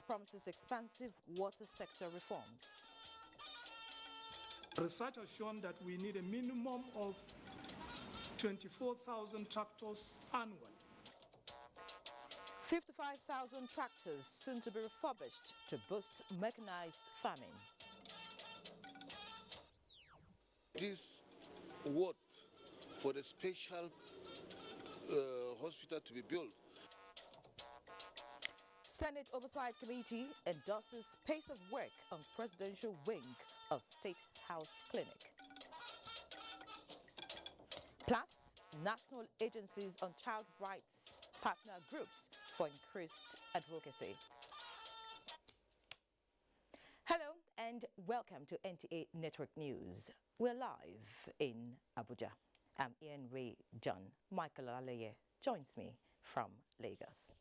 State promises expansive water sector reforms. Research has shown that we need a minimum of 24,000 tractors annually. 55,000 tractors soon to be refurbished to boost mechanized farming. This word for the special hospital to be built. Senate Oversight Committee endorses pace of work on presidential wing of State House Clinic. Plus, national agencies on child rights partner groups for increased advocacy. Hello and welcome to NTA Network News. We're live in Abuja. I'm Ian Ray John. Michael Aleye joins me from Lagos.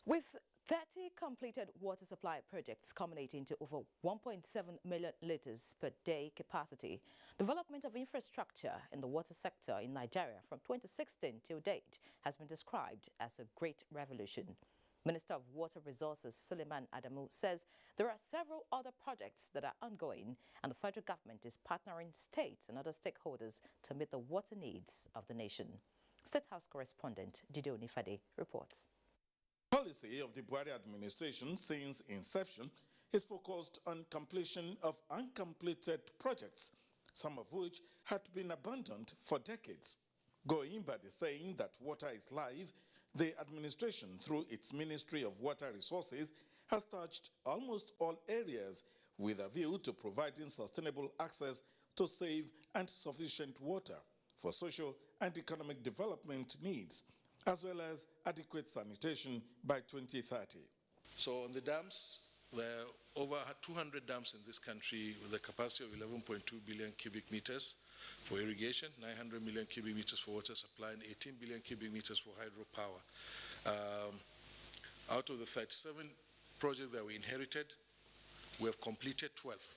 With 30 completed water supply projects culminating to over 1.7 million litres per day capacity, development of infrastructure in the water sector in Nigeria from 2016 till date has been described as a great revolution. Minister of Water Resources Suleiman Adamu says there are several other projects that are ongoing and the federal government is partnering states and other stakeholders to meet the water needs of the nation. State House correspondent Dide Onifade reports. Policy of the Buhari administration since inception is focused on completion of uncompleted projects, some of which had been abandoned for decades. Going by the saying that water is life, the administration, through its Ministry of Water Resources, has touched almost all areas with a view to providing sustainable access to safe and sufficient water for social and economic development needs, as well as adequate sanitation by 2030. So on the dams, there are over 200 dams in this country with a capacity of 11.2 billion cubic meters for irrigation, 900 million cubic meters for water supply, and 18 billion cubic meters for hydropower. Out of the 37 projects that we inherited, we have completed 12.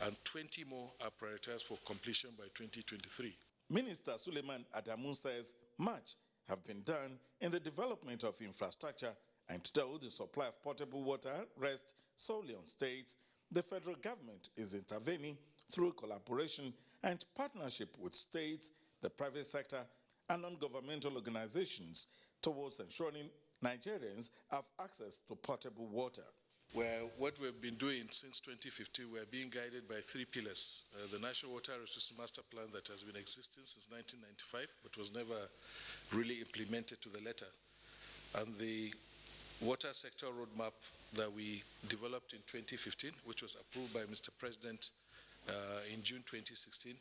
And 20 more are prioritized for completion by 2023. Minister Suleiman Adamu says much have been done in the development of infrastructure, and though the supply of potable water rests solely on states, the federal government is intervening through collaboration and partnership with states, the private sector, and non-governmental organizations towards ensuring Nigerians have access to potable water. Well, what we've been doing since 2015, we're being guided by three pillars. The National Water Resources Master Plan that has been existing since 1995, but was never really implemented to the letter. And the Water Sector Roadmap that we developed in 2015, which was approved by Mr. President in June 2016.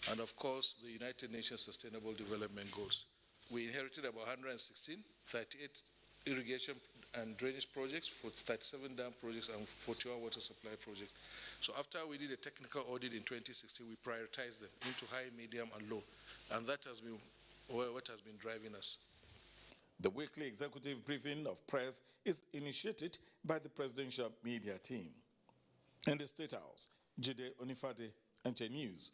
And of course, the United Nations Sustainable Development Goals. We inherited about 116, 38 irrigation and drainage projects, 37 dam projects, and 41 water supply projects. So after we did a technical audit in 2016, we prioritized them into high, medium, and low. And that has been what has been driving us. The weekly executive briefing of press is initiated by the presidential media team. In the State House, Dide Onifade, NTA News.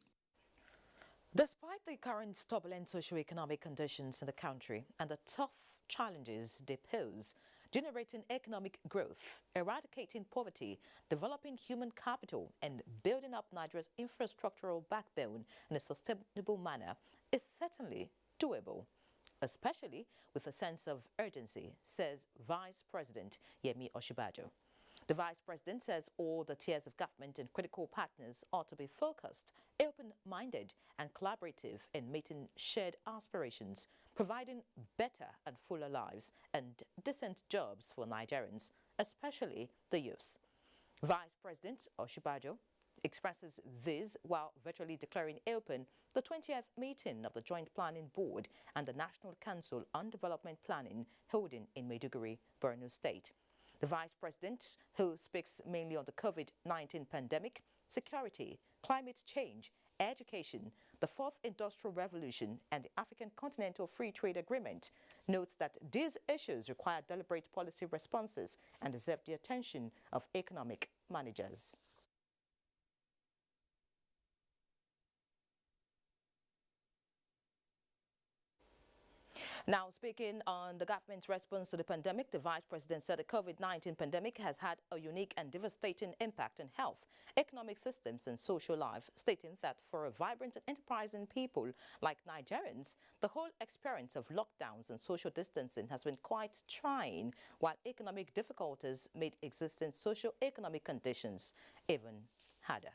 Despite the current turbulent socio-economic conditions in the country and the tough challenges they pose, generating economic growth, eradicating poverty, developing human capital, and building up Nigeria's infrastructural backbone in a sustainable manner is certainly doable, especially with a sense of urgency, says Vice President Yemi Osinbajo. The Vice President says all the tiers of government and critical partners ought to be focused, open-minded and collaborative in meeting shared aspirations, providing better and fuller lives and decent jobs for Nigerians, especially the youths. Vice President Osinbajo expresses this while virtually declaring open the 20th meeting of the Joint Planning Board and the National Council on Development Planning holding in Maiduguri, Borno State. The Vice President, who speaks mainly on the COVID-19 pandemic, security, climate change, education, the Fourth Industrial Revolution, and the African Continental Free Trade Agreement, notes that these issues require deliberate policy responses and deserve the attention of economic managers. Now, speaking on the government's response to the pandemic, the Vice President said the COVID-19 pandemic has had a unique and devastating impact on health, economic systems and social life, stating that for a vibrant and enterprising people like Nigerians, the whole experience of lockdowns and social distancing has been quite trying, while economic difficulties made existing socio-economic conditions even harder.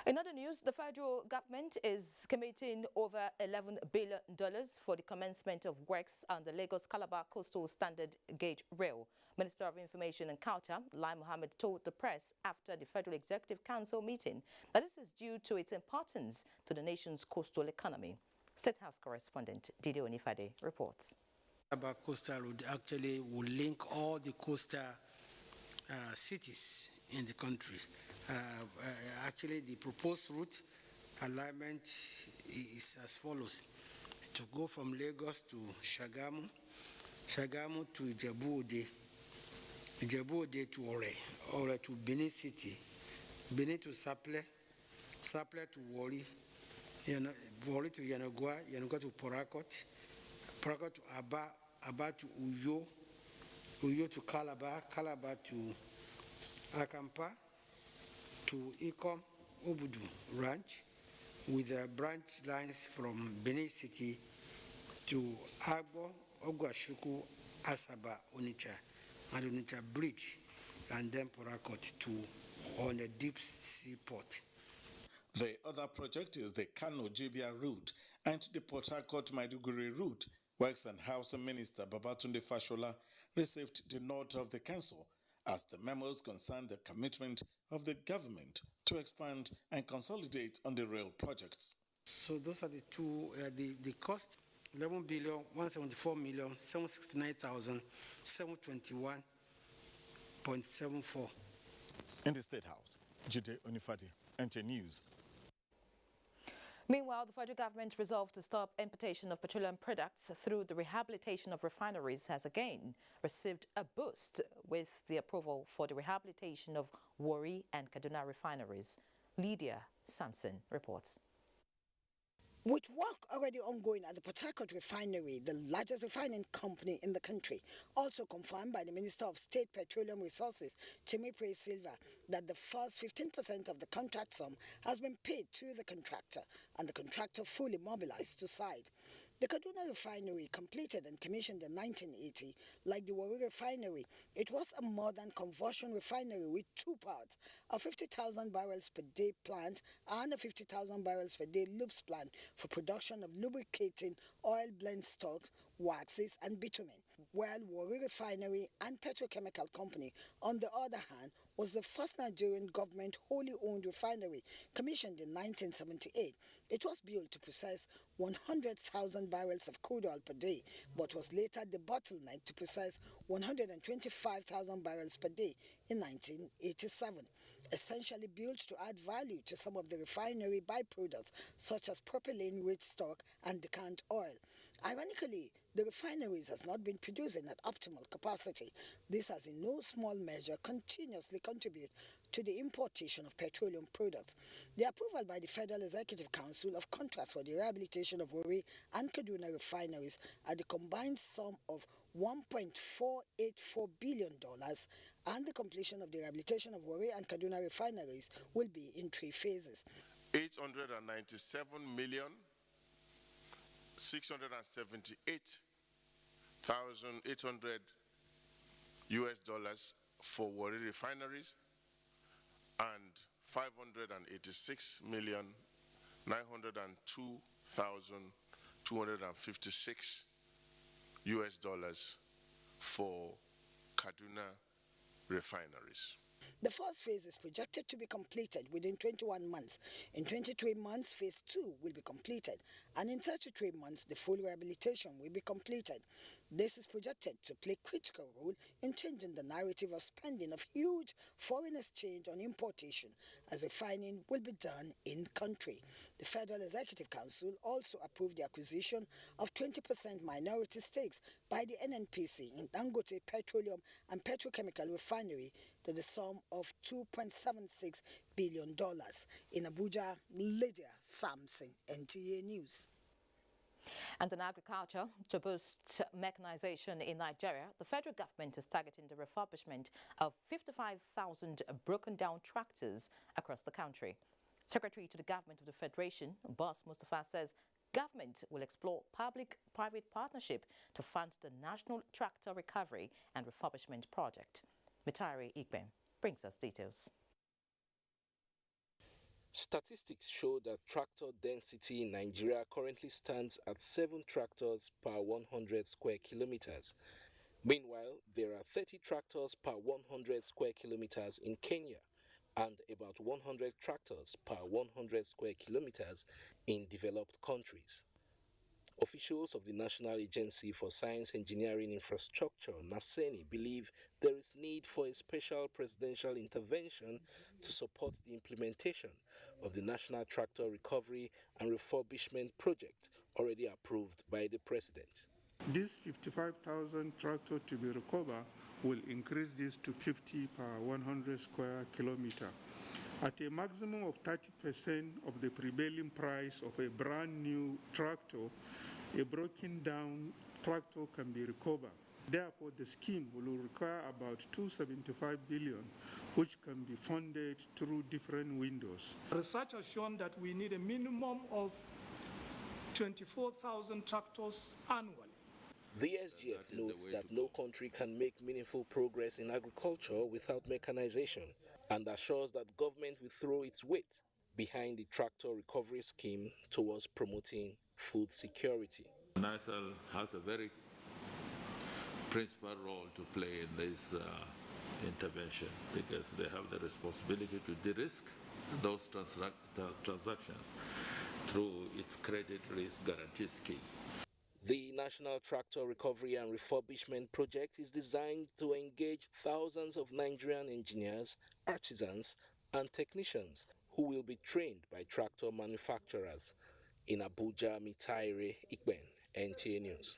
In other news, the federal government is committing over $11 billion for the commencement of works on the Lagos-Calabar Coastal Standard Gauge Rail. Minister of Information and Culture, Lai Mohammed, told the press after the Federal Executive Council meeting that this is due to its importance to the nation's coastal economy. State House correspondent Didi Onifade reports. Calabar Coastal Road actually will link all the coastal cities in the country. Actually, the proposed route alignment is as follows: to go from Lagos to Shagamu, Shagamu to Ijebu-Ode, Ijebu-Ode to Ore to Benin City, Benin to Saple, Saple to Wari, Wari to Yanagwa, Yanagwa to Porakot, Porakot to Aba, Aba to Uyo, Uyo to Calabar, Calabar to Akampa, to Ikom Obudu Ranch, with branch lines from Benin City to Agbo, Ogwashuku, Asaba, Onitsha, and Onitsha Bridge, and then Porakot to on a deep sea port. The other project is the Kano-Jibia route and the Port Harcourt-Maiduguri route. Works and Housing Minister Babatunde Fashola received the nod of the council as the memos concern the commitment of the government to expand and consolidate on the rail projects. So those are the two, the cost, 11,174,769,721.74. In the State House, Jide Onifade, NTA News. Meanwhile, the federal government resolved to stop importation of petroleum products through the rehabilitation of refineries has again received a boost with the approval for the rehabilitation of Warri and Kaduna refineries. Lydia Sampson reports. With work already ongoing at the Port Harcourt refinery, the largest refining company in the country, also confirmed by the Minister of State Petroleum Resources, Timipre Silva, that the first 15% of the contract sum has been paid to the contractor and the contractor fully mobilized to site. The Kaduna refinery, completed and commissioned in 1980, like the Warri refinery, it was a modern conversion refinery with two parts, a 50,000 barrels per day plant and a 50,000 barrels per day lubes plant for production of lubricating oil blend stock, waxes and bitumen. While Warri Refinery and Petrochemical Company, on the other hand, was the first Nigerian government wholly owned refinery commissioned in 1978. It was built to process 100,000 barrels of crude oil per day, but was later debottlenecked to process 125,000 barrels per day in 1987. Essentially built to add value to some of the refinery byproducts, such as propylene-rich stock and decant oil. Ironically, the refineries has not been producing at optimal capacity. This has in no small measure continuously contributed to the importation of petroleum products. The approval by the Federal Executive Council of contracts for the rehabilitation of Warri and Kaduna refineries at the combined sum of $1.484 billion and the completion of the rehabilitation of Warri and Kaduna refineries will be in 3 phases. 897,678,800 US dollars for Warri refineries and 586,902,256 US dollars for Kaduna refineries. The first phase is projected to be completed within 21 months. In 23 months, phase 2 will be completed, and in 33 months, the full rehabilitation will be completed. This is projected to play a critical role in changing the narrative of spending of huge foreign exchange on importation, as refining will be done in country. The Federal Executive Council also approved the acquisition of 20% minority stakes by the NNPC in Dangote Petroleum and Petrochemical Refinery to the sum of $2.76 billion. In Abuja, Lydia Sampson, NTA News. And on agriculture, to boost mechanization in Nigeria, the federal government is targeting the refurbishment of 55,000 broken-down tractors across the country. Secretary to the Government of the Federation, Boss Mustafa, says government will explore public-private partnership to fund the National Tractor Recovery and Refurbishment Project. Mitari Igben brings us details. Statistics show that tractor density in Nigeria currently stands at 7 tractors per 100 square kilometers. Meanwhile, there are 30 tractors per 100 square kilometers in Kenya and about 100 tractors per 100 square kilometers in developed countries. Officials of the National Agency for Science, Engineering, Infrastructure, NASENI, believe there is need for a special presidential intervention to support the implementation of the National Tractor Recovery and Refurbishment Project already approved by the President. This 55,000 tractors to be recovered will increase this to 50 per 100 square kilometer. At a maximum of 30% of the prevailing price of a brand new tractor, a broken down tractor can be recovered. Therefore, the scheme will require about 275 billion, which can be funded through different windows. Research has shown that we need a minimum of 24,000 tractors annually. The SGF notes that no country can make meaningful progress in agriculture without mechanization and assures that government will throw its weight behind the tractor recovery scheme towards promoting food security. NASL has a very principal role to play in this intervention because they have the responsibility to de-risk those transactions through its credit risk guarantee scheme. The National Tractor Recovery and Refurbishment Project is designed to engage thousands of Nigerian engineers, artisans, and technicians who will be trained by tractor manufacturers. In Abuja, Mitari Igben, NTA News.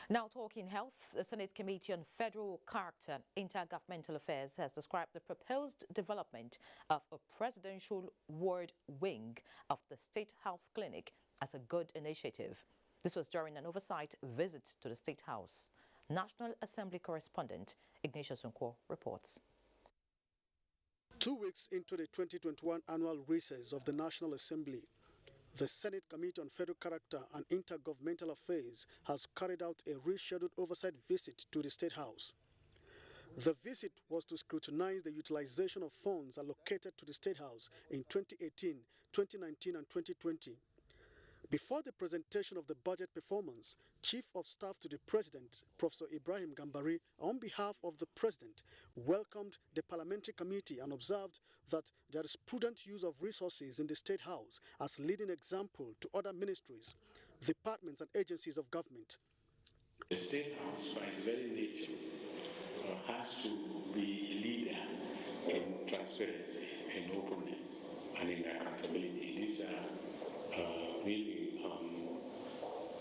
Now talking health, the Senate Committee on Federal Character and Intergovernmental Affairs has described the proposed development of a presidential ward wing of the State House Clinic as a good initiative. This was during an oversight visit to the State House. National Assembly correspondent Ignatius Unko reports. 2 weeks into the 2021 annual recess of the National Assembly, the Senate Committee on Federal Character and Intergovernmental Affairs has carried out a rescheduled oversight visit to the State House. The visit was to scrutinize the utilization of funds allocated to the State House in 2018, 2019 and 2020. Before the presentation of the budget performance, Chief of Staff to the President, Professor Ibrahim Gambari, on behalf of the President, welcomed the Parliamentary Committee and observed that there is prudent use of resources in the State House as leading example to other ministries, departments and agencies of government. The State House, by its very nature, has to be a leader in transparency, in openness, and in accountability. These are really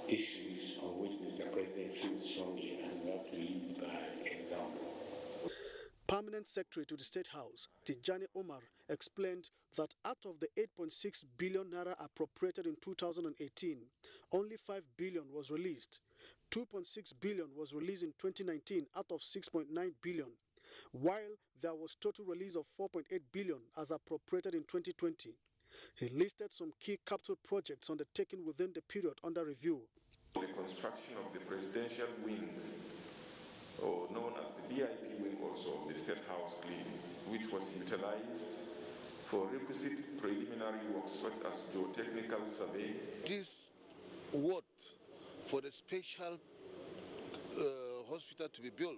issues on which Mr. President feels strongly, and we have to lead by example. Permanent Secretary to the State House, Tijani Omar, explained that out of the 8.6 billion naira appropriated in 2018, only 5 billion was released. 2.6 billion was released in 2019 out of 6.9 billion, while there was total release of 4.8 billion as appropriated in 2020. He listed some key capital projects undertaken within the period under review. The construction of the presidential wing, or known as the VIP wing also of the State House Clinic, which was utilized for requisite preliminary works such as geotechnical survey. This ward for the special hospital to be built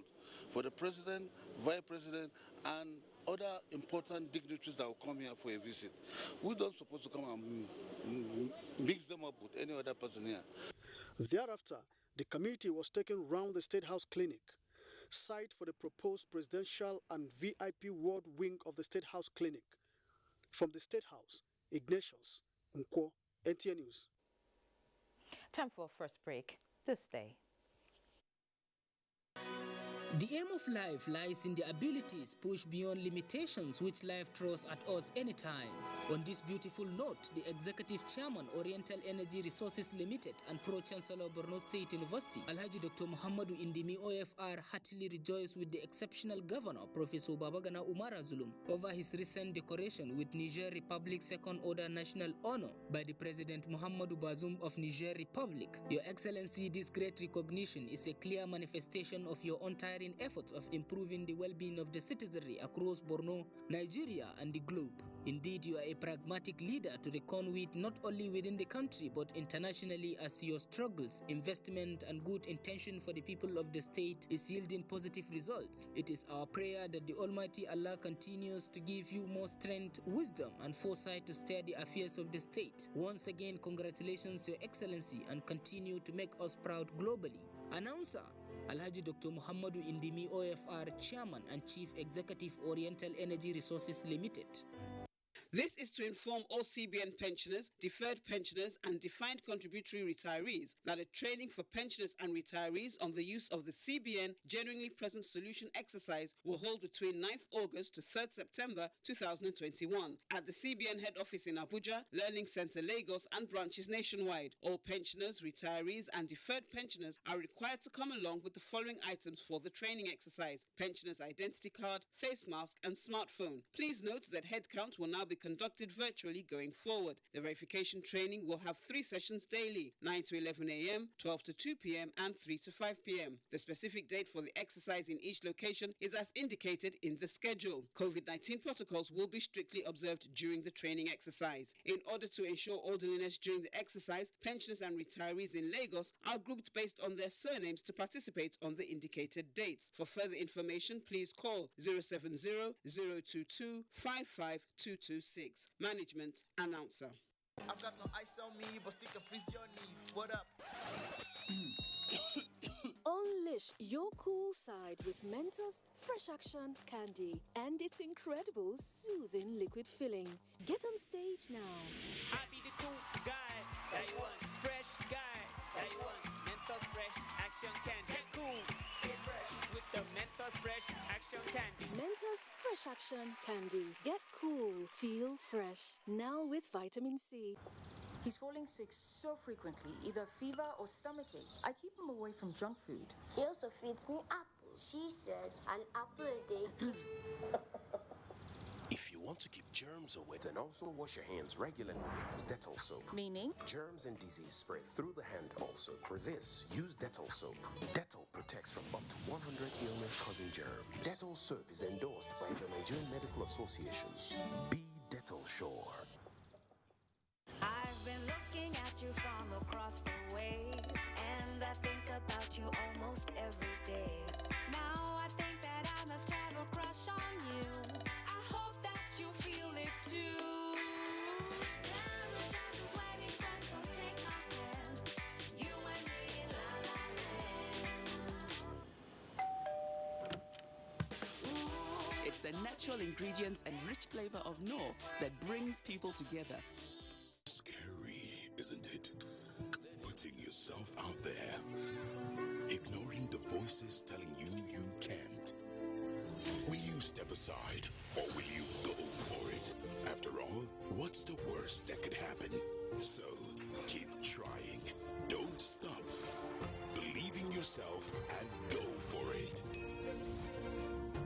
for the president, vice president, and other important dignitaries that will come here for a visit. We don't supposed to come and mix them up with any other person here. Thereafter, the committee was taken round the State House Clinic, site for the proposed presidential and VIP ward wing of the State House Clinic. From the State House, Ignatius Unko, NTA News. Time for a first break this day. The aim of life lies in the abilities pushed beyond limitations which life throws at us anytime. On this beautiful note, the Executive Chairman, Oriental Energy Resources Limited and Pro-Chancellor Borno State University, Alhaji Dr. Muhammadu Indimi OFR, heartily rejoiced with the exceptional governor, Professor Babagana Umara Zulum, over his recent decoration with Niger Republic Second Order National Honor by the President Muhammadu Bazoum of Niger Republic. Your Excellency, this great recognition is a clear manifestation of your untiring efforts of improving the well-being of the citizenry across Borno, Nigeria, and the globe. Indeed, you are a pragmatic leader to reckon with not only within the country but internationally, as your struggles, investment, and good intention for the people of the state is yielding positive results. It is our prayer that the Almighty Allah continues to give you more strength, wisdom, and foresight to steer the affairs of the state. Once again, congratulations, Your Excellency, and continue to make us proud globally. Announcer Alhaji Dr. Muhammadu Indimi OFR, Chairman and Chief Executive, Oriental Energy Resources Limited. This is to inform all CBN pensioners, deferred pensioners, and defined contributory retirees that a training for pensioners and retirees on the use of the CBN Genuinely Present Solution exercise will hold between 9th August to 3rd September 2021 at the CBN head office in Abuja, Learning Center Lagos, and branches nationwide. All pensioners, retirees, and deferred pensioners are required to come along with the following items for the training exercise: pensioner's identity card, face mask, and smartphone. Please note that head count will now be conducted virtually going forward. The verification training will have 3 sessions daily, 9 to 11 a.m., 12 to 2 p.m., and 3 to 5 p.m. The specific date for the exercise in each location is as indicated in the schedule. COVID-19 protocols will be strictly observed during the training exercise. In order to ensure orderliness during the exercise, pensioners and retirees in Lagos are grouped based on their surnames to participate on the indicated dates. For further information, please call 070-022-55226. Management Announcer. I've got no ice on me, but still can freeze your knees. What up? Unleash your cool side with Mentos Fresh Action Candy and its incredible soothing liquid filling. Get on stage now. I be the cool guy that you want, fresh guy that you want. Mentos Fresh Action Candy. Get cool, stay fresh with the Mentos Fresh Action Candy. Mentos Fresh Action Candy. Get cool, feel fresh. Now with vitamin C. He's falling sick so frequently, either fever or stomachache. I keep him away from junk food. She also feeds me apples. She says an apple a day keeps... If you want to keep germs away, then also wash your hands regularly with Dettol soap. Meaning? Germs and disease spread through the hand also. For this, use Dettol soap. Dettol protects from up to 100 illness-causing germs. Dettol soap is endorsed by the Nigerian Medical Association. Be Dettol sure. I've been looking at you from across the way, and I think about you almost every day. Now I think that I must have a crush on you. I hope that you feel it too. It's the natural ingredients and rich flavor of Knorr that brings people together. Scary, isn't it? Putting yourself out there, ignoring the voices telling you you can't. Will you step aside, or will you go for it? After all, what's the worst that could happen? So, keep trying. Don't stop. Believe in yourself and go for it.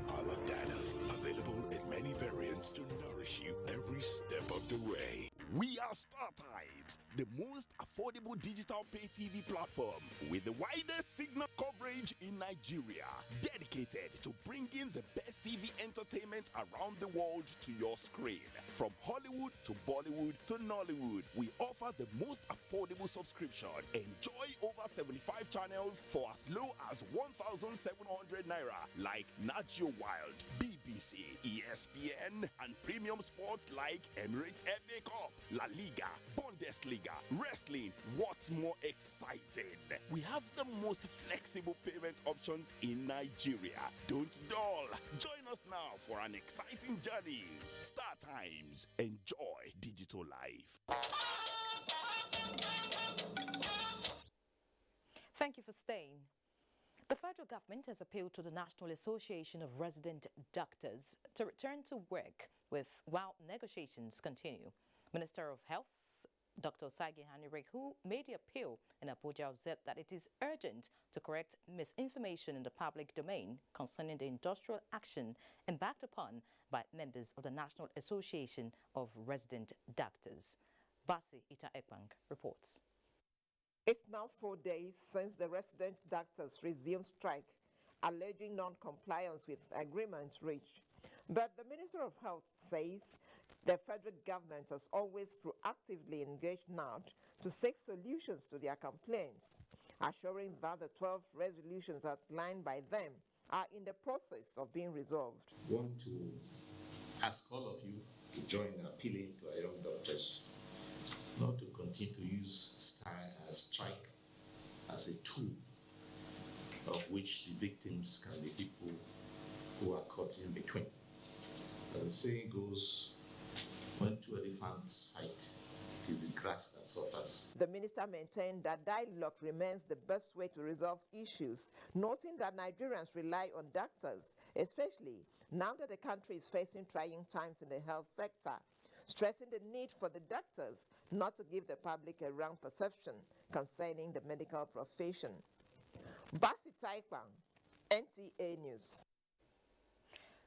Aladana, available in many variants to nourish you every step of the way. We are StarTimes, the most affordable digital pay TV platform with the widest signal coverage in Nigeria, dedicated to bringing the best TV entertainment around the world to your screen. From Hollywood to Bollywood to Nollywood, we offer the most affordable subscription. Enjoy over 75 channels for as low as 1,700 naira, like Nat Geo Wild, BBC, ESPN, and premium sports like Emirates FA Cup, La Liga, Bundesliga, wrestling. What's more exciting? We have the most flexible payment options in Nigeria. Don't dull. Join us now for an exciting journey. StarTimes. Enjoy digital life. Thank you for staying. The federal government has appealed to the National Association of Resident Doctors to return to work while negotiations continue. Minister of Health Dr. Sagi Hanurek, who made the appeal in Abuja, observed that it is urgent to correct misinformation in the public domain concerning the industrial action embarked upon by members of the National Association of Resident Doctors. Basi Ita Ekbang reports. It's now 4 days since the resident doctors resumed strike, alleging non-compliance with agreements reached. But the Minister of Health says the federal government has always proactively engaged NARD to seek solutions to their complaints, assuring that the 12 resolutions outlined by them are in the process of being resolved. I want to ask all of you to join in appealing to our young doctors not to continue to use strike as a tool of which the victims can be people who are caught in between. As the saying goes, when two elephants fight, it is the grass that suffers. The minister maintained that dialogue remains the best way to resolve issues, noting that Nigerians rely on doctors, especially now that the country is facing trying times in the health sector, stressing the need for the doctors not to give the public a wrong perception concerning the medical profession. Basi Taipang, NTA News.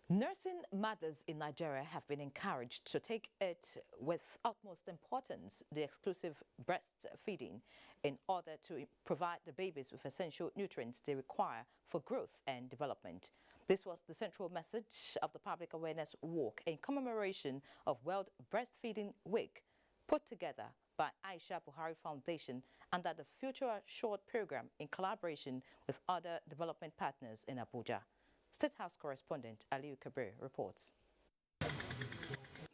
Nursing mothers in Nigeria have been encouraged to take it with utmost importance, the exclusive breastfeeding, in order to provide the babies with essential nutrients they require for growth and development. This was the central message of the public awareness walk in commemoration of World Breastfeeding Week, put together by Aisha Buhari Foundation under the Future Assured program in collaboration with other development partners in Abuja. State House correspondent Aliu Kabir reports.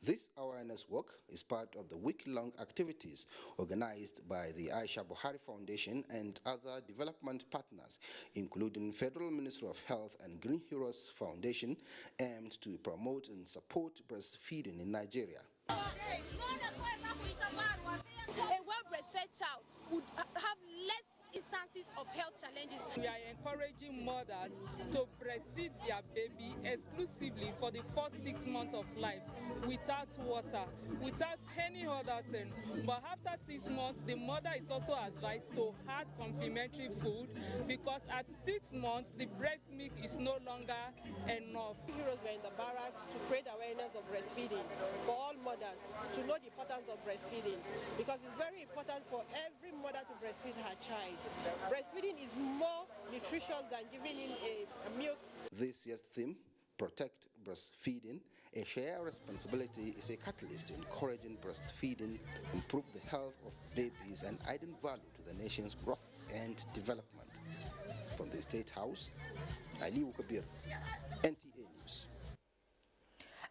This awareness work is part of the week-long activities organized by the Aisha Buhari Foundation and other development partners, including Federal Ministry of Health and Green Heroes Foundation, aimed to promote and support breastfeeding in Nigeria. A well-breastfed child would have less instances of health challenges. We are encouraging mothers to breastfeed their baby exclusively for the first 6 months of life, without water, without any other thing. But after 6 months, the mother is also advised to add complementary food, because at 6 months, the breast milk is no longer enough. Heroes were in the barracks to create awareness of breastfeeding for all mothers, to know the importance of breastfeeding, because it's very important for every mother to breastfeed her child. Breastfeeding is more nutritious than giving in a milk. This year's theme, Protect Breastfeeding, a shared responsibility, is a catalyst to encouraging breastfeeding, improve the health of babies, and adding value to the nation's growth and development. From the State House, Aliu Kabir, NTA News.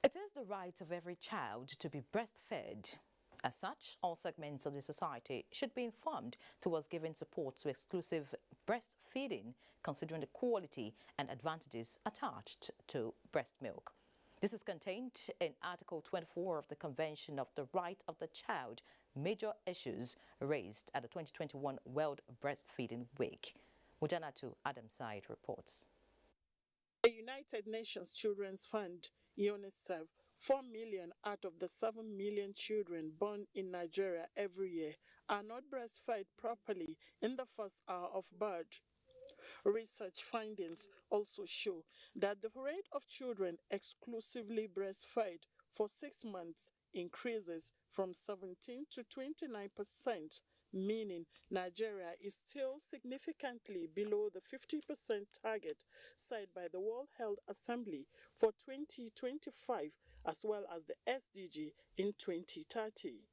It is the right of every child to be breastfed. As such, all segments of the society should be informed towards giving support to exclusive breastfeeding, considering the quality and advantages attached to breast milk. This is contained in Article 24 of the Convention of the Right of the Child, major issues raised at the 2021 World Breastfeeding Week. Mujanatu Adamside reports. The United Nations Children's Fund, UNICEF, 4 million out of the 7 million children born in Nigeria every year are not breastfed properly in the first hour of birth. Research findings also show that the rate of children exclusively breastfed for 6 months increases from 17 to 29%, meaning Nigeria is still significantly below the 50% target set by the World Health Assembly for 2025, as well as the SDG in 2030.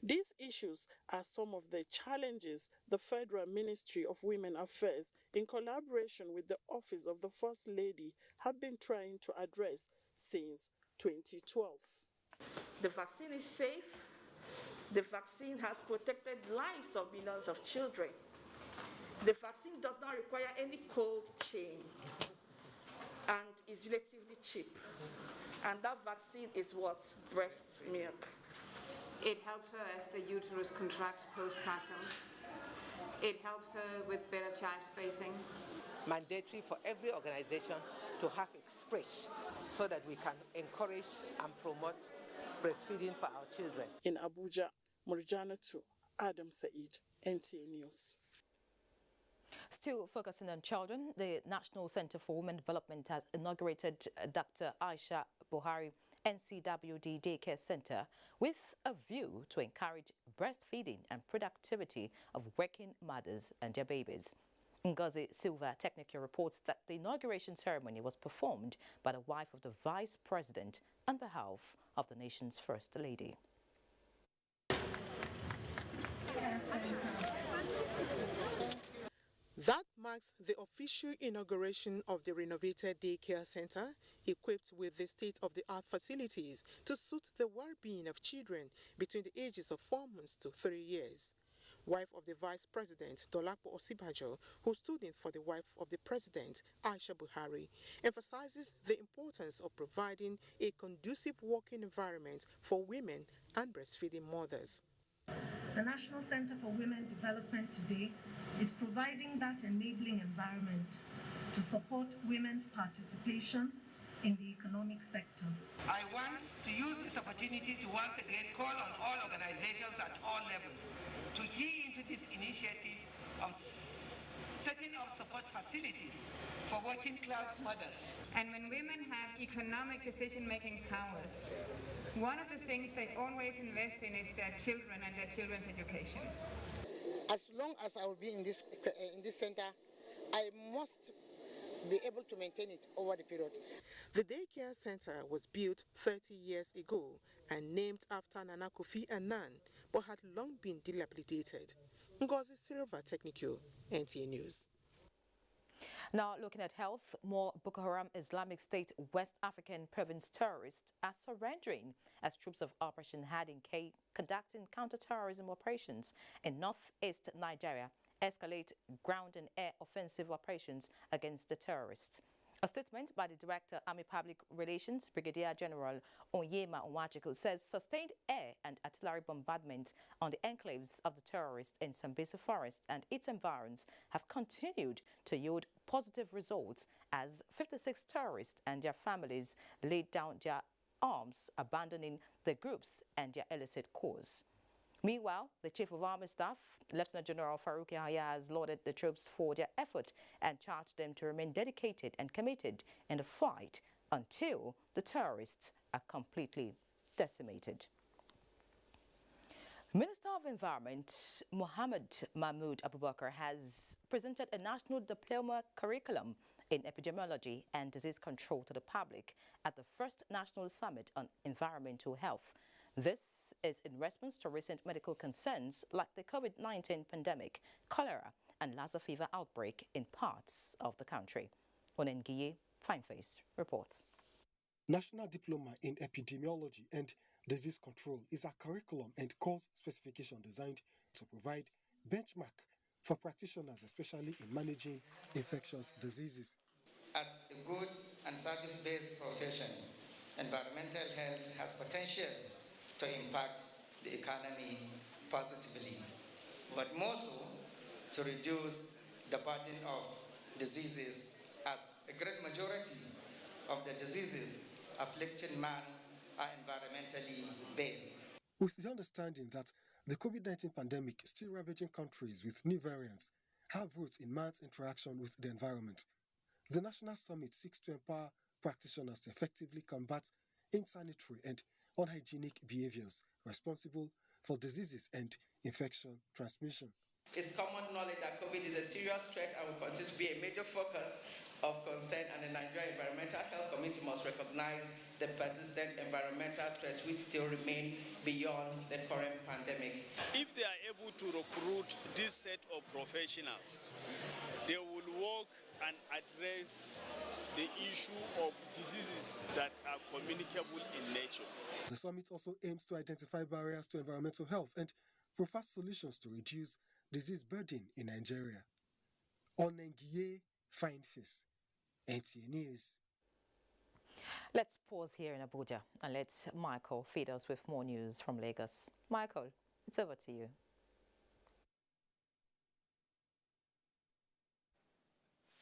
These issues are some of the challenges the Federal Ministry of Women Affairs, in collaboration with the Office of the First Lady, have been trying to address since 2012. The vaccine is safe. The vaccine has protected lives of millions of children. The vaccine does not require any cold chain and is relatively cheap. And that vaccine is what? Breast milk. It helps her as the uterus contracts postpartum. It helps her with better child spacing. Mandatory for every organization to have its spread so that we can encourage and promote breastfeeding for our children. In Abuja, Murjana 2, Adam Said, NTA News. Still focusing on children, the National Center for Women Development has inaugurated Dr. Aisha Buhari NCWD Daycare Center with a view to encourage breastfeeding and productivity of working mothers and their babies. Ngozi Silva Technica reports that the inauguration ceremony was performed by the wife of the Vice President on behalf of the nation's First Lady. That marks the official inauguration of the renovated daycare center, equipped with the state-of-the-art facilities to suit the well-being of children between the ages of 4 months to 3 years. Wife of the Vice President, Dolapo Osibajo, who stood in for the wife of the President, Aisha Buhari, emphasizes the importance of providing a conducive working environment for women and breastfeeding mothers. The National Center for Women Development today is providing that enabling environment to support women's participation in the economic sector. I want to use this opportunity to once again call on all organizations at all levels to key into this initiative of setting up support facilities for working class mothers. And when women have economic decision-making powers, one of the things they always invest in is their children and their children's education. As long as I will be in this center, I must be able to maintain it over the period. The daycare center was built 30 years ago and named after Nana Kofi Annan, but had long been dilapidated. Ngozi Silva Technical, NTA News. Now looking at health, more Boko Haram Islamic State West African province terrorists are surrendering as troops of Operation Hardin K conducting counter-terrorism operations in northeast Nigeria escalate ground and air offensive operations against the terrorists. A statement by the Director, Army Public Relations, Brigadier General Onyema Onwachukwu, says sustained air and artillery bombardments on the enclaves of the terrorists in Sambisa Forest and its environs have continued to yield positive results as 56 terrorists and their families laid down their arms, abandoning the groups and their illicit cause. Meanwhile, the Chief of Army Staff, Lieutenant General Farouk Yahya, has lauded the troops for their effort and charged them to remain dedicated and committed in the fight until the terrorists are completely decimated. Minister of Environment Mohammed Mahmoud Abubakar has presented a national diploma curriculum in epidemiology and disease control to the public at the first National Summit on Environmental Health. This is in response to recent medical concerns like the COVID-19 pandemic, cholera and Lassa fever outbreak in parts of the country. Onengiye Fineface reports. National Diploma in Epidemiology and Disease Control is a curriculum and course specification designed to provide benchmark for practitioners, especially in managing infectious diseases. As a goods and service-based profession, environmental health has potential to impact the economy positively, but more so to reduce the burden of diseases, as a great majority of the diseases afflicting man are environmentally based. With the understanding that the COVID-19 pandemic still ravaging countries with new variants have roots in man's interaction with the environment, the National Summit seeks to empower practitioners to effectively combat insanitary and unhygienic behaviors responsible for diseases and infection transmission. It's common knowledge that COVID is a serious threat and will continue to be a major focus of concern, and the Nigerian environmental health community must recognize the persistent environmental threats which still remain beyond the current pandemic. If they are able to recruit this set of professionals, they will work and address the issue of diseases that are communicable in nature. The summit also aims to identify barriers to environmental health and provide solutions to reduce disease burden in Nigeria. Onengiye Fineface, NTA News. Let's pause here in Abuja and let Michael feed us with more news from Lagos. Michael, it's over to you.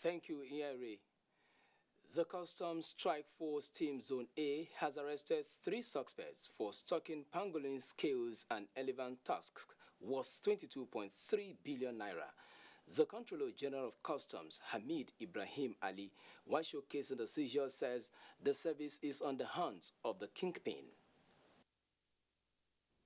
Thank you, Iyare. The Customs Strike Force Team Zone A has arrested 3 suspects for stocking pangolin scales and elephant tusks worth 22.3 billion naira. The Controller General of Customs, Hamid Ibrahim Ali, while showcasing the seizure, says the service is on the hunt of the kingpin.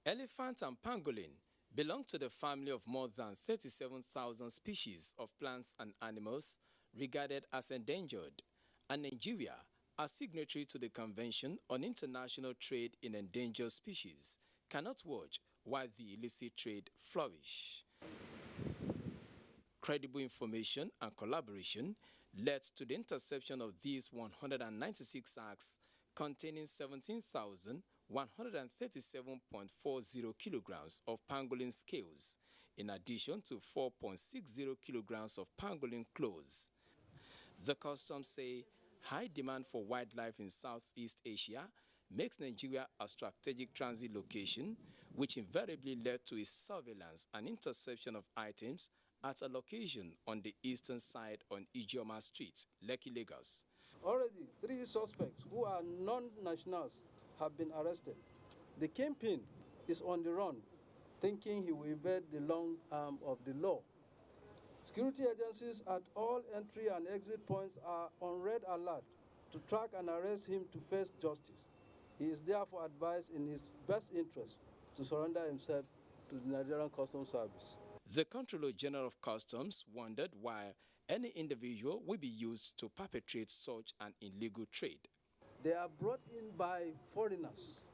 Elephant and pangolin belong to the family of more than 37,000 species of plants and animals regarded as endangered, and Nigeria, as signatory to the Convention on International Trade in Endangered Species, cannot watch while the illicit trade flourish. Credible information and collaboration led to the interception of these 196 sacks containing 17,137.40 kilograms of pangolin scales, in addition to 4.60 kilograms of pangolin claws. The customs say high demand for wildlife in Southeast Asia makes Nigeria a strategic transit location, which invariably led to its surveillance and interception of items at a location on the eastern side on Ijeoma Street, Lekki, Lagos. Already, 3 suspects who are non-nationals have been arrested. The kingpin is on the run, thinking he will evade the long arm of the law. Security agencies at all entry and exit points are on red alert to track and arrest him to face justice. He is therefore advised in his best interest to surrender himself to the Nigerian Customs Service. The Controller General of Customs wondered why any individual will be used to perpetrate such an illegal trade. They are brought in by foreigners,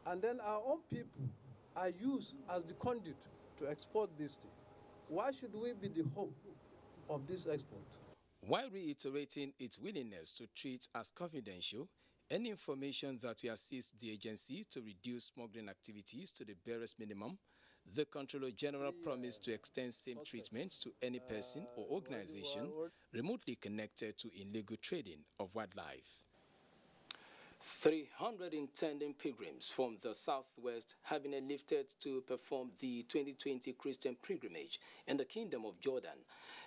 and then our own people are used as the conduit to export this thing. Why should we be the hope of this export? While reiterating its willingness to treat as confidential any information that will assist the agency to reduce smuggling activities to the barest minimum, the Controller General promised to extend same treatment to any person or organization remotely connected to illegal trading of wildlife. 300 intending pilgrims from the southwest have been enlisted to perform the 2020 Christian pilgrimage in the Kingdom of Jordan.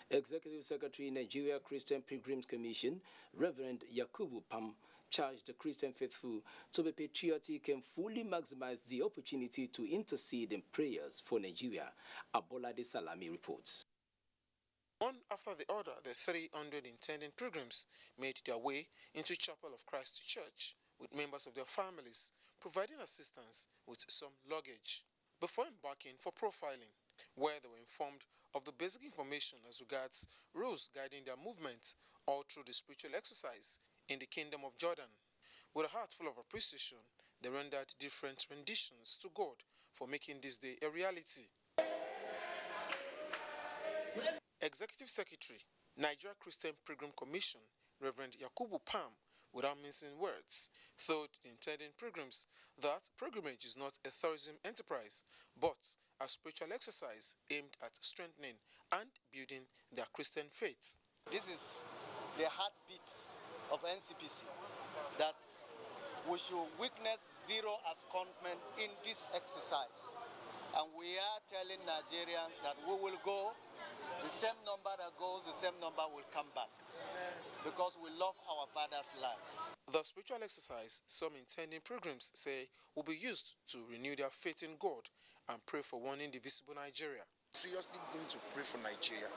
Executive Secretary, Nigeria Christian Pilgrims Commission, Reverend Yakubu Pam, charged the Christian faithful to be patriotic and fully maximize the opportunity to intercede in prayers for Nigeria. Abolade Salami reports. One after the other, the 300 intending pilgrims made their way into Chapel of Christ Church with members of their families, providing assistance with some luggage, before embarking for profiling, where they were informed of the basic information as regards rules guiding their movement all through the spiritual exercise in the Kingdom of Jordan. With a heart full of appreciation, they rendered different renditions to God for making this day a reality. Executive Secretary, Nigeria Christian Pilgrim Commission, Reverend Yakubu Pam, without mincing words, told the intending pilgrims that pilgrimage is not a tourism enterprise, but a spiritual exercise aimed at strengthening and building their Christian faith. This is the heartbeat of NCPC, that we should witness zero abscondment in this exercise. And we are telling Nigerians that we will go, the same number that goes, the same number will come back, because we love our father's land. The spiritual exercise some intending pilgrims say will be used to renew their faith in God and pray for one indivisible Nigeria. Seriously going to pray for Nigeria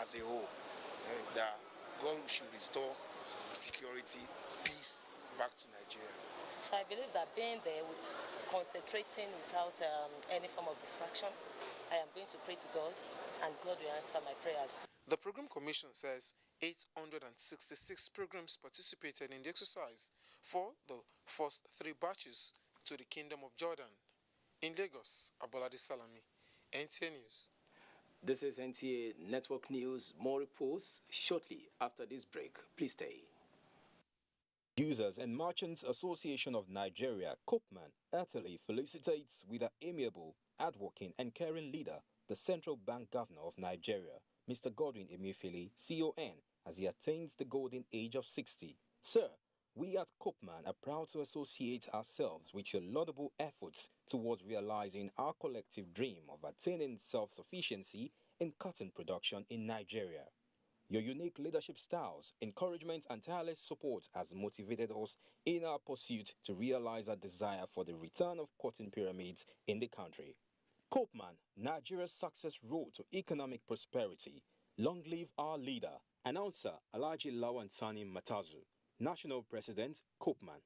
as a whole, that God should restore security, peace back to Nigeria. So I believe that being there, concentrating without any form of distraction, I am going to pray to God, and God will answer my prayers. The Pilgrim Commission says 866 pilgrims participated in the exercise for the first 3 batches to the Kingdom of Jordan. In Lagos, Abolade Salami, NTA News. This is NTA Network News. More reports shortly after this break. Please stay. Users and Merchants Association of Nigeria, Kopman, heartily felicitates with an amiable, hardworking and caring leader, the Central Bank Governor of Nigeria, Mr. Godwin Emefiele, CON, as he attains the golden age of 60. Sir, we at Kopman are proud to associate ourselves with your laudable efforts towards realizing our collective dream of attaining self-sufficiency in cotton production in Nigeria. Your unique leadership styles, encouragement and tireless support has motivated us in our pursuit to realize our desire for the return of cotton pyramids in the country. Koopman, Nigeria's success road to economic prosperity. Long live our leader. Announcer Alhaji Lawan Sani Matazu. National President Koopman.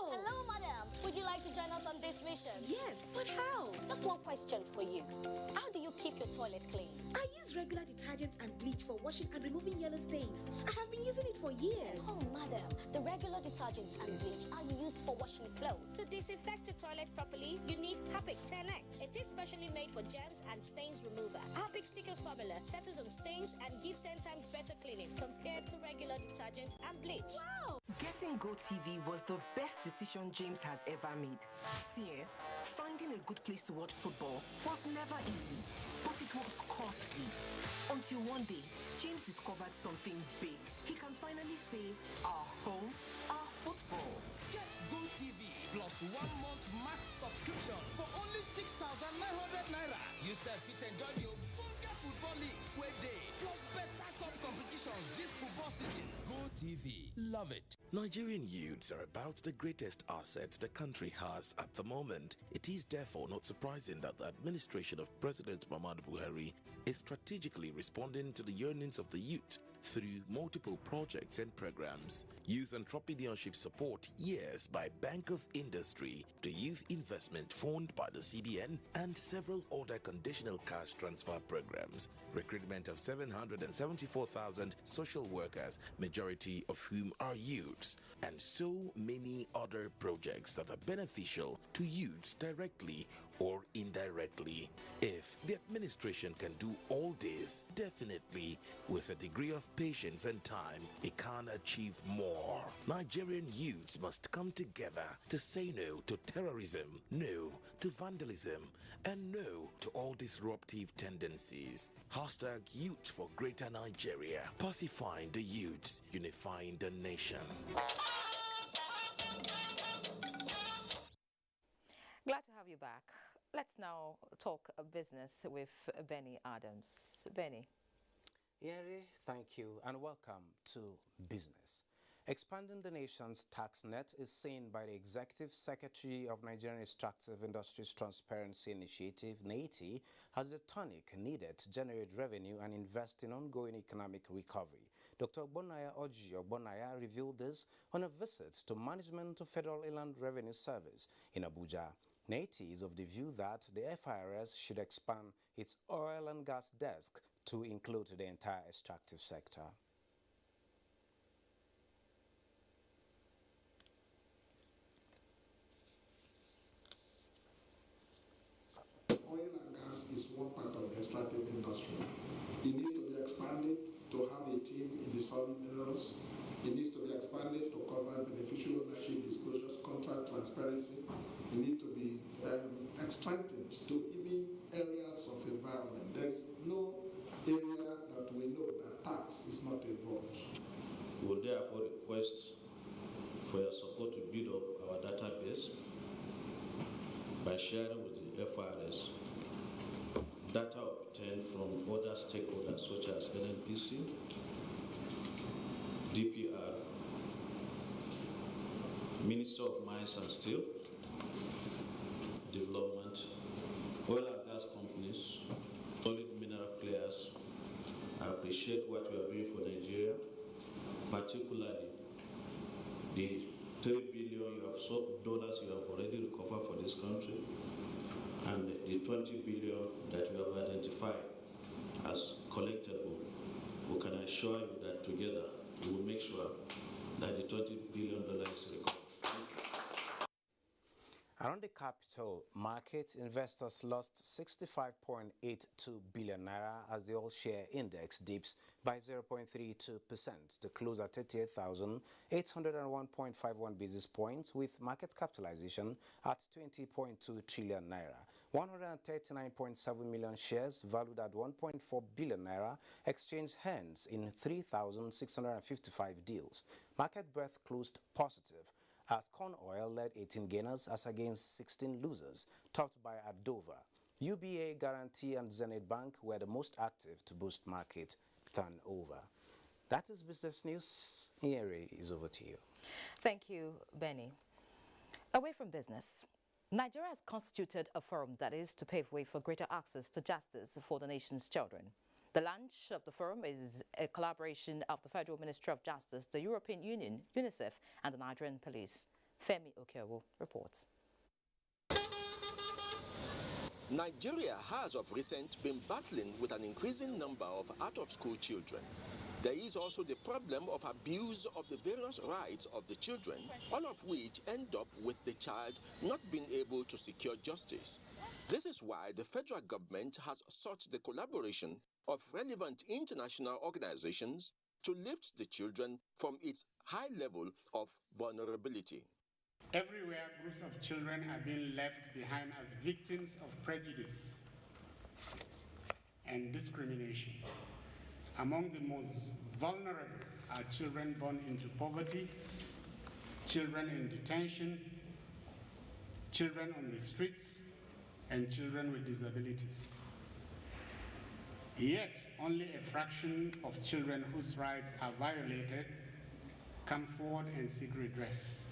Hello, madam. Would you like to join us on this mission? Yes, but how? Just one question for you. How do you keep your toilet clean? I use regular detergent and bleach for washing and removing yellow stains. I have been using it for years. Oh, madam, the regular detergents and bleach are used for washing clothes. To disinfect your toilet properly, you need Harpic 10X. It is specially made for germs and stains remover. Harpic sticker formula settles on stains and gives 10 times better cleaning compared to regular detergent and bleach. Wow! Getting GoTV was the best decision James has ever made. See, finding a good place to watch football was never easy, but it was costly. Until one day, James discovered something big. He can finally say, our home, our football. Get GoTV plus 1 month max subscription for only 6,900 naira. You fit enjoy your Bunga football leagues where day, plus better cup competitions this football season. GoTV, love it. Nigerian youths are about the greatest assets the country has at the moment. It is therefore not surprising that the administration of President Muhammadu Buhari is strategically responding to the yearnings of the youth through multiple projects and programs. Youth Entrepreneurship Support Years by Bank of Industry, the Youth Investment Fund by the CBN, and several other conditional cash transfer programs. Recruitment of 774,000 social workers, majority of whom are youths, and so many other projects that are beneficial to youths directly or indirectly. If the administration can do all this, definitely with a degree of patience and time, it can achieve more. Nigerian youths must come together to say no to terrorism, no to vandalism, and no to all disruptive tendencies. Hashtag Youth for Greater Nigeria. Pacifying the youths, unifying the nation. Glad to have you back. Let's now talk business with Benny Adams. Benny. Yeri, thank you and welcome to Business. Expanding the nation's tax net is seen by the Executive Secretary of Nigerian Extractive Industries Transparency Initiative, NTA, as the tonic needed to generate revenue and invest in ongoing economic recovery. Dr. Ogbonnaya Oji Ogbonnaya revealed this on a visit to management of Federal Inland Revenue Service in Abuja. NTA is of the view that the FIRS should expand its oil and gas desk to include the entire extractive sector. Oil and gas is one part of the extractive industry. It needs to be expanded to have a team in the solid minerals. It needs to be expanded to cover beneficial ownership disclosures, contract transparency. It needs to be extracted to even areas of environment. There is no area that we know that tax is not involved. We will therefore request for your support to build up our database by sharing with the FIRS data obtained from other stakeholders such as NNPC, DPR, Minister of Mines and Steel, Development, oil and gas companies, solid mineral players. I appreciate what we are doing for Nigeria, particularly the $3 billion dollars you have already recovered for this country, and the 20 billion that you have identified as collectible. We can assure you that together we will make sure that the $20 billion is recovered. Around the capital market, investors lost 65.82 billion naira as the all-share index dips by 0.32% to close at 38,801.51 basis points, with market capitalization at 20.2 trillion naira. 139.7 million shares valued at 1.4 billion naira exchanged hands in 3,655 deals. Market breadth closed positive, as corn oil led 18 gainers as against 16 losers, topped by Adova. UBA, Guarantee and Zenith Bank were the most active to boost market turnover. That is business news. Nyeri is over to you. Thank you, Benny. Away from business, Nigeria has constituted a forum that is to pave way for greater access to justice for the nation's children. The launch of the forum is a collaboration of the Federal Ministry of Justice, the European Union, UNICEF, and the Nigerian police. Femi Okeowo reports. Nigeria has of recent been battling with an increasing number of out-of-school children. There is also the problem of abuse of the various rights of the children, all of which end up with the child not being able to secure justice. This is why the federal government has sought the collaboration of relevant international organizations to lift the children from its high level of vulnerability. Everywhere, groups of children are being left behind as victims of prejudice and discrimination. Among the most vulnerable are children born into poverty, children in detention, children on the streets, and children with disabilities. Yet, only a fraction of children whose rights are violated come forward and seek redress.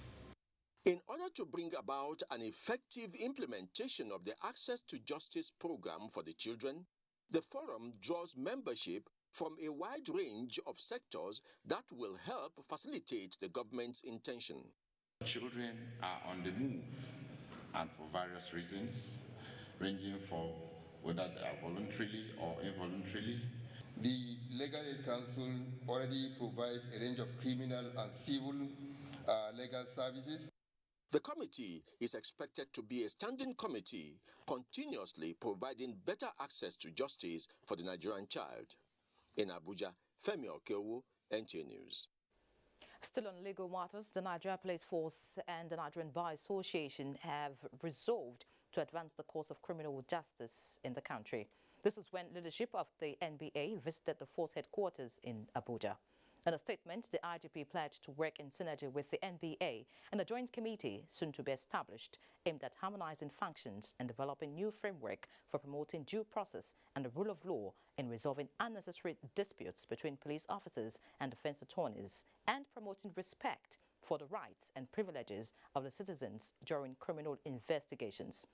In order to bring about an effective implementation of the Access to Justice program for the children, the forum draws membership from a wide range of sectors that will help facilitate the government's intention. Children are on the move, and for various reasons, ranging from whether they are voluntarily or involuntarily. The Legal Aid Council already provides a range of criminal and civil legal services. The committee is expected to be a standing committee, continuously providing better access to justice for the Nigerian child. In Abuja, Femi Okeowo, NTA News. Still on legal matters, the Nigeria Police Force and the Nigerian Bar Association have resolved to advance the cause of criminal justice in the country. This was when leadership of the NBA visited the force headquarters in Abuja. In a statement, the IGP pledged to work in synergy with the NBA and a joint committee soon to be established aimed at harmonizing functions and developing new framework for promoting due process and the rule of law in resolving unnecessary disputes between police officers and defense attorneys and promoting respect for the rights and privileges of the citizens during criminal investigations.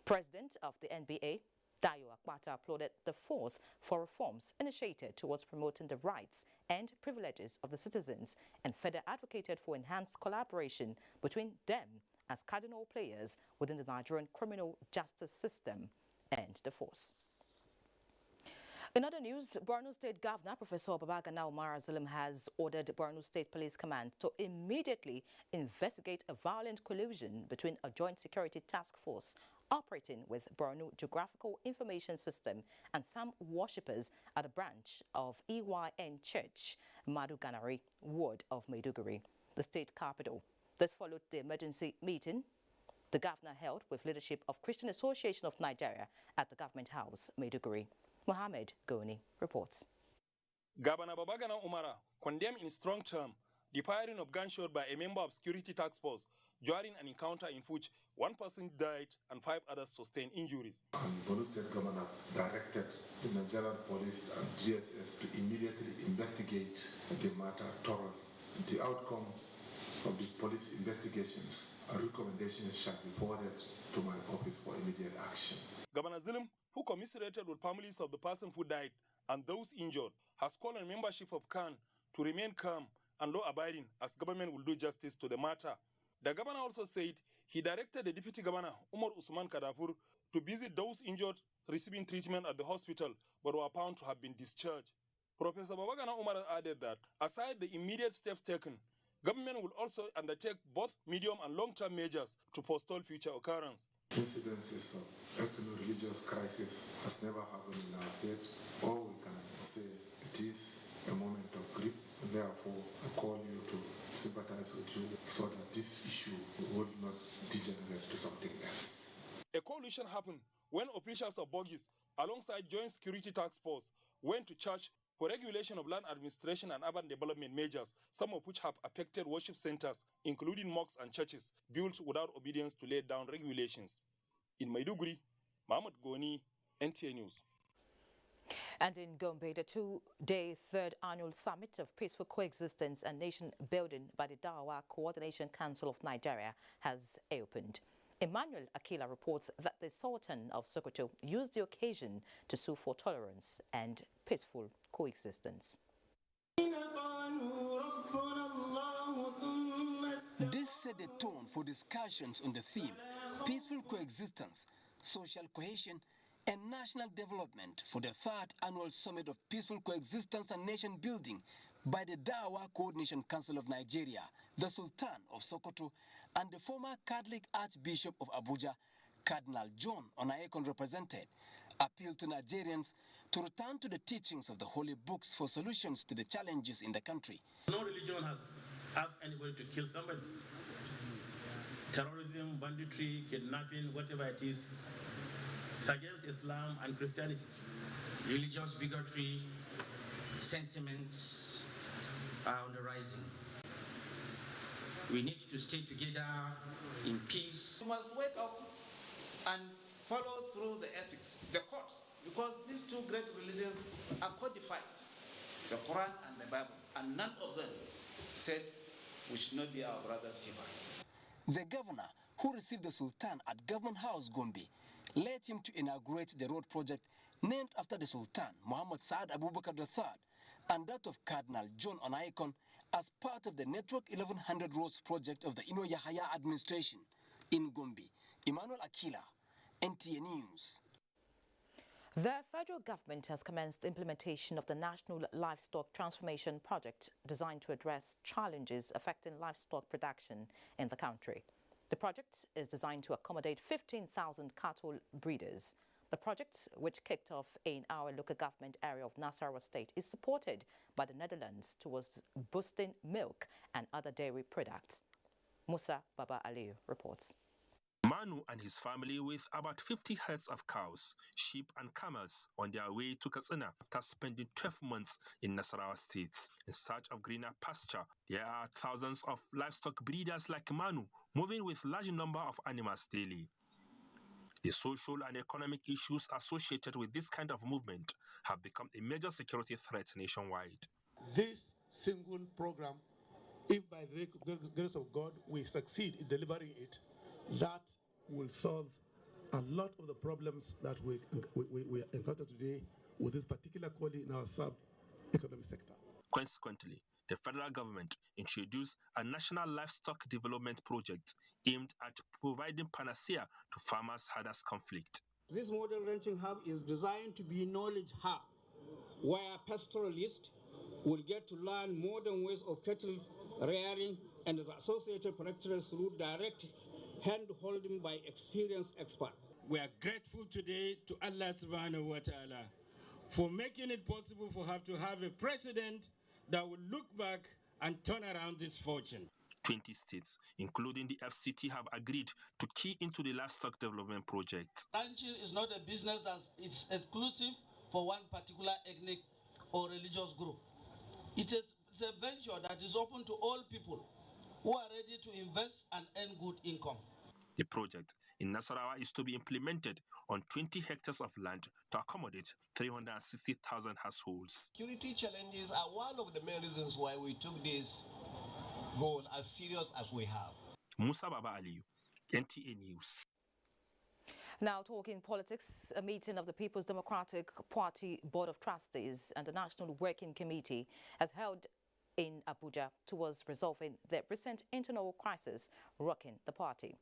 President of the NBA, Dayo Akpata, applauded the force for reforms initiated towards promoting the rights and privileges of the citizens and further advocated for enhanced collaboration between them as cardinal players within the Nigerian criminal justice system and the force. In other news, Borno State Governor Professor Babagana Umar Zulum has ordered Borno State Police Command to immediately investigate a violent collusion between a joint security task force operating with Borno Geographical Information System and some worshippers at a branch of EYN Church, Maduganari, ward of Maiduguri, the state capital. This followed the emergency meeting the governor held with leadership of Christian Association of Nigeria at the Government House, Maiduguri. Mohammed Goni reports. Governor Babagana Umara condemned in strong terms the firing of gunshot by a member of security task force during an encounter in which one person died and 5 others sustained injuries. Borno State government has directed the Nigerian police and GSS to immediately investigate the matter thoroughly. The outcome of the police investigations and recommendations shall be forwarded to my office for immediate action. Governor Zulum, who commiserated with families of the person who died and those injured, has called on membership of CAN to remain calm and law-abiding as government will do justice to the matter. The governor also said he directed the deputy governor, Umar Usman Kadafur, to visit those injured receiving treatment at the hospital but were found to have been discharged. Professor Babagana Umar added that, aside the immediate steps taken, government will also undertake both medium and long-term measures to forestall future occurrence. Incidences of ethno-religious crisis has never happened in our state. All we can say, it is a moment of grief. Therefore, I call you to sympathize with you so that this issue will not degenerate to something else. A coalition happened when officials of Bogis, alongside Joint Security Task Force, went to church for regulation of land administration and urban development measures, some of which have affected worship centers, including mosques and churches, built without obedience to laid down regulations. In Maiduguri, Mahmoud Goni, NTA News. And in Gombe, the two-day third annual summit of peaceful coexistence and nation building by the Dawa Coordination Council of Nigeria has opened. Emmanuel Akila reports that the Sultan of Sokoto used the occasion to sue for tolerance and peaceful coexistence. This set the tone for discussions on the theme, peaceful coexistence, social cohesion, and national development for the third annual summit of peaceful coexistence and nation building by the Dawa Coordination Council of Nigeria, the Sultan of Sokoto, and the former Catholic Archbishop of Abuja, Cardinal John Onayekon represented, appealed to Nigerians to return to the teachings of the holy books for solutions to the challenges in the country. No religion has asked anybody to kill somebody. Terrorism, banditry, kidnapping, whatever it is, against Islam and Christianity. Religious bigotry, sentiments are on the rising. We need to stay together in peace. We must wake up and follow through the ethics, the course, because these two great religions are codified, the Quran and the Bible, and none of them said we should not be our brother's keeper. The governor, who received the Sultan at Government House, Gombe, led him to inaugurate the road project named after the Sultan, Muhammad Saad Abubakar III, and that of Cardinal John Onayekon as part of the Network 1100 Roads project of the Ino Yahaya administration. In Gombe, Emmanuel Akila, NTA News. The federal government has commenced implementation of the National Livestock Transformation Project designed to address challenges affecting livestock production in the country. The project is designed to accommodate 15,000 cattle breeders. The project, which kicked off in our local government area of Nasarawa State, is supported by the Netherlands towards boosting milk and other dairy products. Musa Baba Aliyu reports. Manu and his family, with about 50 herds of cows, sheep and camels, on their way to Katsina after spending 12 months in Nasarawa State in search of greener pasture. There are thousands of livestock breeders like Manu moving with large number of animals daily. The social and economic issues associated with this kind of movement have become a major security threat nationwide. This single program, if by the grace of God we succeed in delivering it, that will solve a lot of the problems that we encounter today with this particular quality in our sub-economic sector. Consequently, the federal government introduced a national livestock development project aimed at providing panacea to farmers' hardest conflict. This model ranching hub is designed to be a knowledge hub, where pastoralists will get to learn modern ways of cattle rearing and the associated practices through direct hand-holding by experienced experts. We are grateful today to Allah subhanahu wa ta'ala for making it possible for her to have a president that will look back and turn around this fortune. 20 states, including the FCT, have agreed to key into the livestock development project. Ranching is not a business that is exclusive for one particular ethnic or religious group. It is a venture that is open to all people who are ready to invest and earn good income. The project in Nasarawa is to be implemented on 20 hectares of land to accommodate 360,000 households. Security challenges are one of the main reasons why we took this goal as serious as we have. Musa Baba Aliyu, NTA News. Now talking politics, a meeting of the People's Democratic Party Board of Trustees and the National Working Committee has held in Abuja towards resolving the recent internal crisis rocking the party.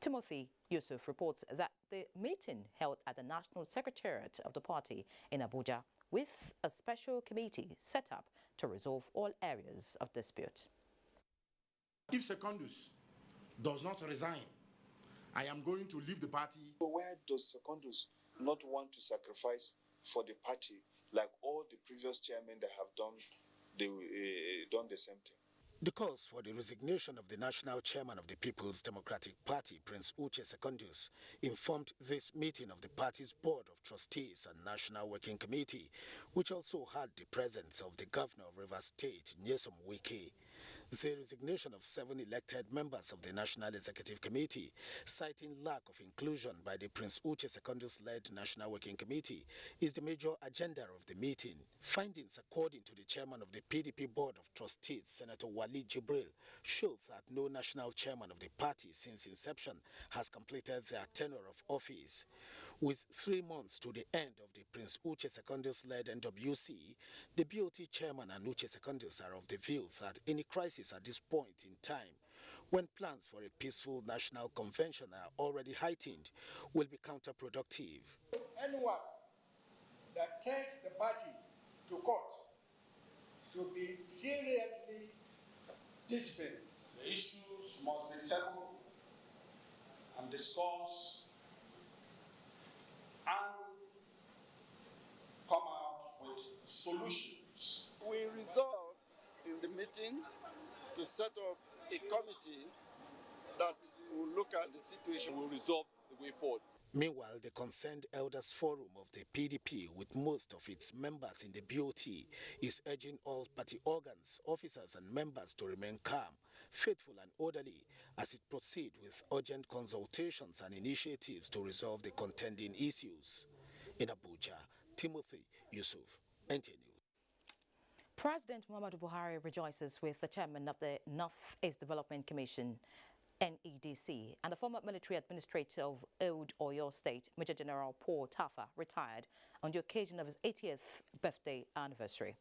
Timothy Yusuf reports that the meeting held at the National Secretariat of the party in Abuja with a special committee set up to resolve all areas of dispute. If Secondus does not resign, I am going to leave the party. Where does Secondus not want to sacrifice for the party like all the previous chairmen that have done the same thing? The calls for the resignation of the national chairman of the People's Democratic Party, Prince Uche Secondus, informed this meeting of the party's Board of Trustees and National Working Committee, which also had the presence of the Governor of Rivers State, Nyesom Wike. the resignation of 7 elected members of the National Executive Committee, citing lack of inclusion by the Prince Uche Secondus-led National Working Committee, is the major agenda of the meeting. Findings, according to the chairman of the PDP Board of Trustees, Senator Wali Jibril, show that no national chairman of the party since inception has completed their tenure of office. With 3 months to the end of the Prince Uche Secondus-led NWC, the BOT chairman and Uche Secondus are of the view that any crisis at this point in time, when plans for a peaceful national convention are already heightened, will be counterproductive. Anyone that take the party to court should be seriously disciplined. The issues must be tabled and discussed and come out with solutions. We resolved in the meeting to set up a committee that will look at the situation. We'll resolve the way forward. Meanwhile, the Concerned Elders Forum of the PDP, with most of its members in the BOT, is urging all party organs, officers and members to remain calm, faithful and orderly as it proceeds with urgent consultations and initiatives to resolve the contending issues. In Abuja, Timothy Yusuf, NTA News. President Muhammadu Buhari rejoices with the chairman of the North-East Development Commission, NEDC, and the former military administrator of Old Oyo State, Major General Paul Tafa, retired on the occasion of his 80th birthday anniversary.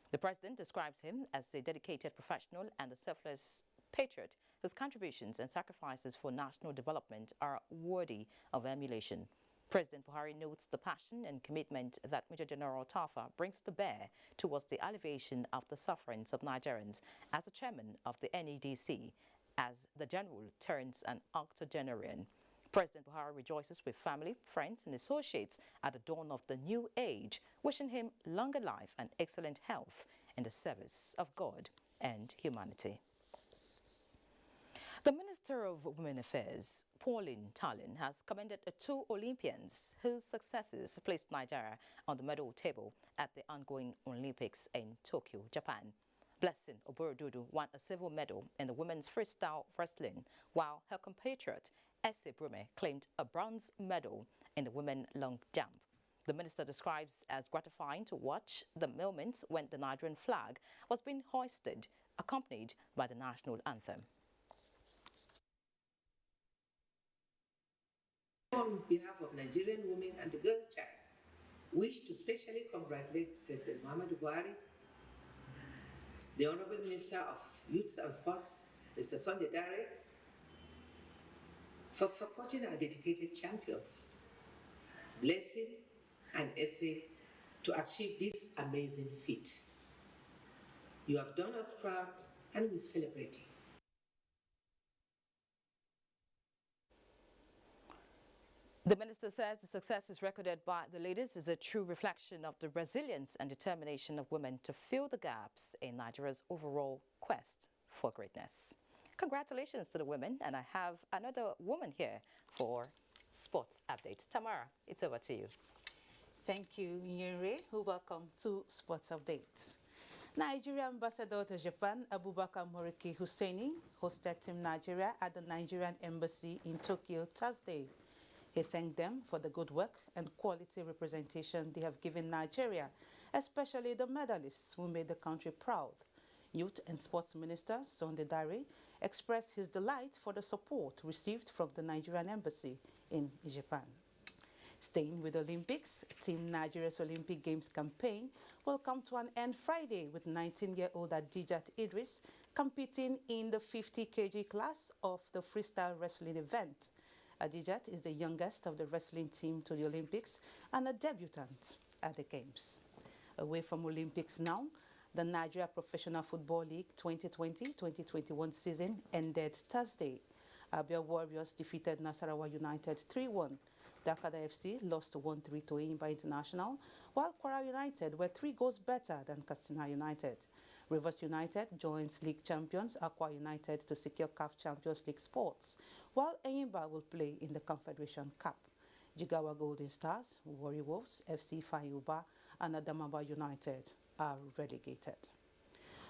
The president describes him as a dedicated professional and a selfless patriot whose contributions and sacrifices for national development are worthy of emulation. President Buhari notes the passion and commitment that Major General Tafa brings to bear towards the alleviation of the sufferings of Nigerians as the chairman of the NEDC, as the general turns an octogenarian. President Buhari rejoices with family, friends and associates at the dawn of the new age, wishing him longer life and excellent health in the service of God and humanity. The Minister of Women Affairs, Pauline Talin, has commended the 2 Olympians whose successes placed Nigeria on the medal table at the ongoing Olympics in Tokyo, Japan. Blessing Oborodudu won a silver medal in the women's freestyle wrestling, while her compatriot, Ese Brume, claimed a bronze medal in the women long jump. The minister describes as gratifying to watch the moment when the Nigerian flag was being hoisted, accompanied by the national anthem. On behalf of Nigerian women and the girl child, wish to specially congratulate President Muhammadu Buhari, the Honorable Minister of Youth and Sports, Mr. Sunday Dare, for supporting our dedicated champions, Blessing and Essay, to achieve this amazing feat. You have done us proud and we celebrate you. The minister says the successes recorded by the ladies is a true reflection of the resilience and determination of women to fill the gaps in Nigeria's overall quest for greatness. Congratulations to the women, and I have another woman here for sports updates. Tamara, it's over to you. Thank you, Nyere, who welcome to Sports Updates. Nigeria Ambassador to Japan, Abubakar Moriki Husseini, hosted Team Nigeria at the Nigerian Embassy in Tokyo Thursday. He thanked them for the good work and quality representation they have given Nigeria, especially the medalists who made the country proud. Youth and Sports Minister Sunday Dare expressed his delight for the support received from the Nigerian Embassy in Japan. Staying with the Olympics, Team Nigeria's Olympic Games campaign will come to an end Friday with 19-year-old Adijat Idris competing in the 50 kg class of the freestyle wrestling event. Adijat is the youngest of the wrestling team to the Olympics and a debutant at the Games. Away from Olympics now, the Nigeria Professional Football League 2020-2021 season ended Thursday. Abia Warriors defeated Nasarawa United 3-1. Dakar FC lost 1-3 to Enyimba International, while Kwara United were 3 goals better than Katsina United. Rivers United joins league champions Akwa United to secure CAF Champions League spots, while Enyimba will play in the Confederation Cup. Jigawa Golden Stars, Warri Wolves, FC Fayuba and Adamawa United are relegated.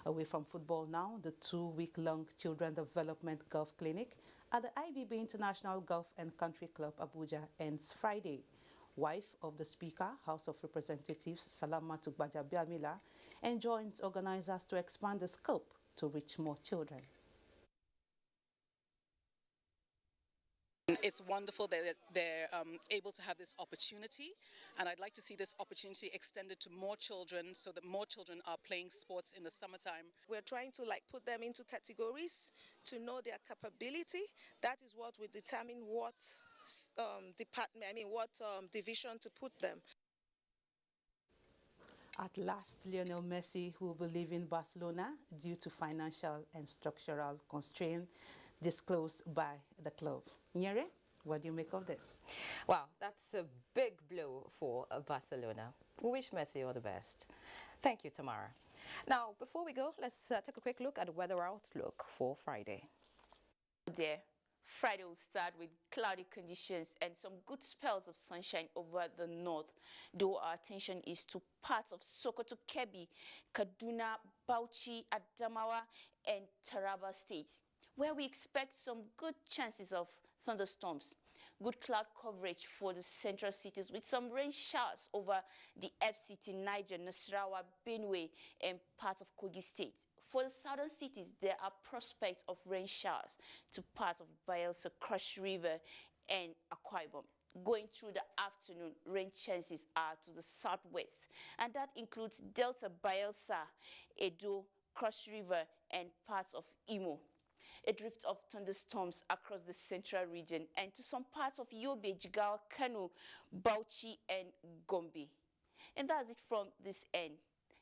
Away from football now, the 2-week-long Children Development Golf Clinic at the IBB International Golf and Country Club, Abuja, ends Friday. Wife of the Speaker, House of Representatives, Salamatu Gbajabiamila, enjoins organizers to expand the scope to reach more children. It's wonderful that they're able to have this opportunity, and I'd like to see this opportunity extended to more children so that more children are playing sports in the summertime. We're trying to put them into categories to know their capability. That is what will determine what division to put them. At last, Lionel Messi, who will be leaving Barcelona due to financial and structural constraints disclosed by the club. Nyere, what do you make of this? Well, that's a big blow for Barcelona. We wish Messi all the best. Thank you, Tamara. Now, before we go, let's take a quick look at the weather outlook for Friday. There. Friday will start with cloudy conditions and some good spells of sunshine over the north, though our attention is to parts of Sokoto, Kebbi, Kaduna, Bauchi, Adamawa, and Taraba states, where we expect some good chances of thunderstorms. Good cloud coverage for the central cities with some rain showers over the FCT, Niger, Nasarawa, Benue, and parts of Kogi State. For the southern cities, there are prospects of rain showers to parts of Bayelsa, Cross River, and Akwa Ibom. Going through the afternoon, rain chances are to the southwest, and that includes Delta, Bayelsa, Edo, Cross River, and parts of Imo. A drift of thunderstorms across the central region and to some parts of Yobe, Jigawa, Kano, Bauchi, and Gombe. And that's it from this end.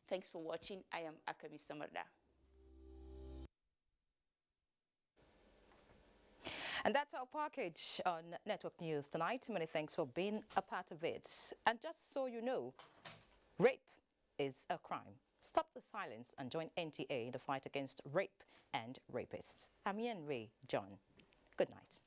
Thanks for watching. I am Akami Samarda. And that's our package on Network News tonight. Many thanks for being a part of it. And just so you know, rape is a crime. Stop the silence and join NTA in the fight against rape and rapists. I'm Yen Ray John. Good night.